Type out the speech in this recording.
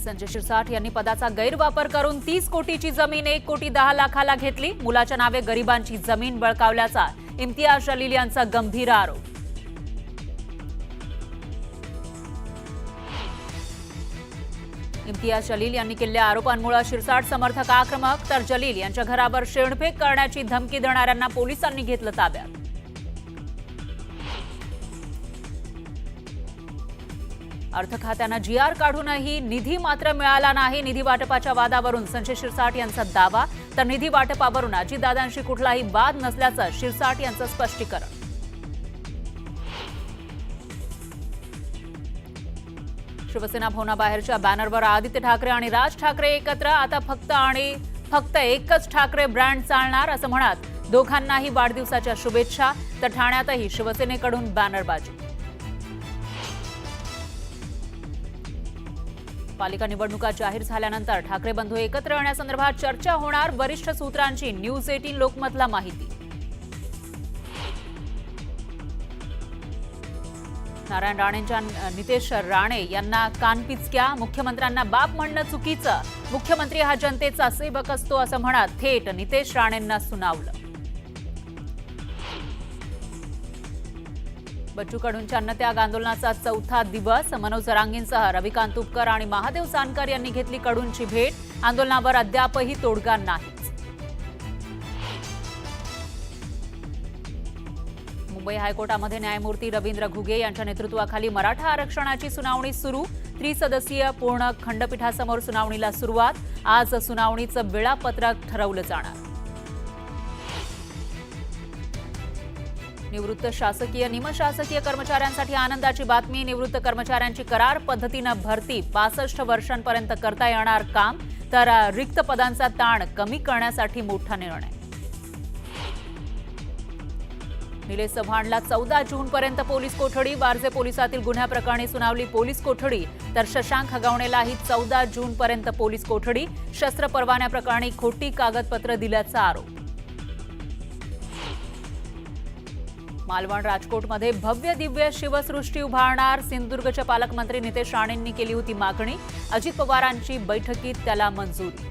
संजय शिरसाट यांनी पदाचा गैरवापर करून 30 कोटीची जमीन 1 कोटी 10 लाखाला घेतली। मुलाच्या नावे गरिबांची जमीन बळकावल्याचा इम्तियाज जलील यांचा गंभीर आरोप। इम्तियाज जलील यांनी केलेल्या आरोपांमुळे शिरसाट समर्थक आक्रमक, तर जलील यांच्या घरावर शेणफेक करण्याची धमकी देणाऱ्यांना पोलिसांनी घेतलं ताब्यात। अर्थ खात्यानं जीआर काढूनही निधी मात्र मिळाला नाही। निधी वाटपाच्या वादावरून संजय शिरसाट यांचा दावा, तर निधी वाटपावरून अजितदादांशी कुठलाही वाद नसल्याचं शिरसाट यांचं स्पष्टीकरण। शिवसेना भवनाबाहेरच्या बॅनरवर आदित्य ठाकरे आणि राज ठाकरे एकत्र, आता फक्त एकच ठाकरे ब्रँड चालणार असं म्हणत दोघांनाही वाढदिवसाच्या शुभेच्छा। तर ठाण्यातही शिवसेनेकडून बॅनरबाजी। पालिका निवडणुका जाहीर झाल्यानंतर ठाकरे बंधू एकत्र येण्यासंदर्भात चर्चा होणार, वरिष्ठ सूत्रांची न्यूज 18 लोकमतला माहिती। नारायण राणेंच्या नितेश राणे यांना कानपिचक्या, मुख्यमंत्र्यांना बाप म्हणणं चुकीचं, मुख्यमंत्री हा जनतेचा सेवक असतो असं म्हणत थेट नितेश राणेंना सुनावलं। बच्चू कडूंच्या अन्नत्याग आंदोलनाचा चौथा दिवस, मनोज जरांगेंसह रविकांत तुपकर आणि महादेव जानकर यांनी घेतली कडूंची भेट। आंदोलनावर अद्यापही तोडगा नाही। मुंबई हायकोर्टामध्ये न्यायमूर्ती रवींद्र घुगे यांच्या नेतृत्वाखाली मराठा आरक्षणाची सुनावणी सुरू। त्रिसदस्यीय पूर्ण खंडपीठासमोर सुनावणीला सुरुवात। आज सुनावणीचं वेळापत्रक ठरवलं जाणार। निवृत्त शासकीय निमशासकीय कर्मचाऱ्यांसाठी आनंदाची बातमी। निवृत्त कर्मचाऱ्यांची करार पद्धतीनं भरती 65 वर्षांपर्यंत करता येणार काम, तर रिक्त पदांचा ताण कमी करण्यासाठी मोठा निर्णय। निलेश चव्हाणला 14 जूनपर्यंत पोलीस कोठडी। वारजे पोलिसातील गुन्ह्याप्रकरणी सुनावली पोलीस कोठडी, तर शशांक हगवणेलाही 14 जूनपर्यंत पोलीस कोठडी। शस्त्र परवान्याप्रकरणी खोटी कागदपत्र दिल्याचा आरोप। मालवण राजकोटमध्ये भव्य दिव्य शिवसृष्टी उभारणार, सिंधुदुर्गचे पालकमंत्री नितेश राणेंनी केली होती मागणी। अजित पवारांची बैठकीत त्याला मंजुरी।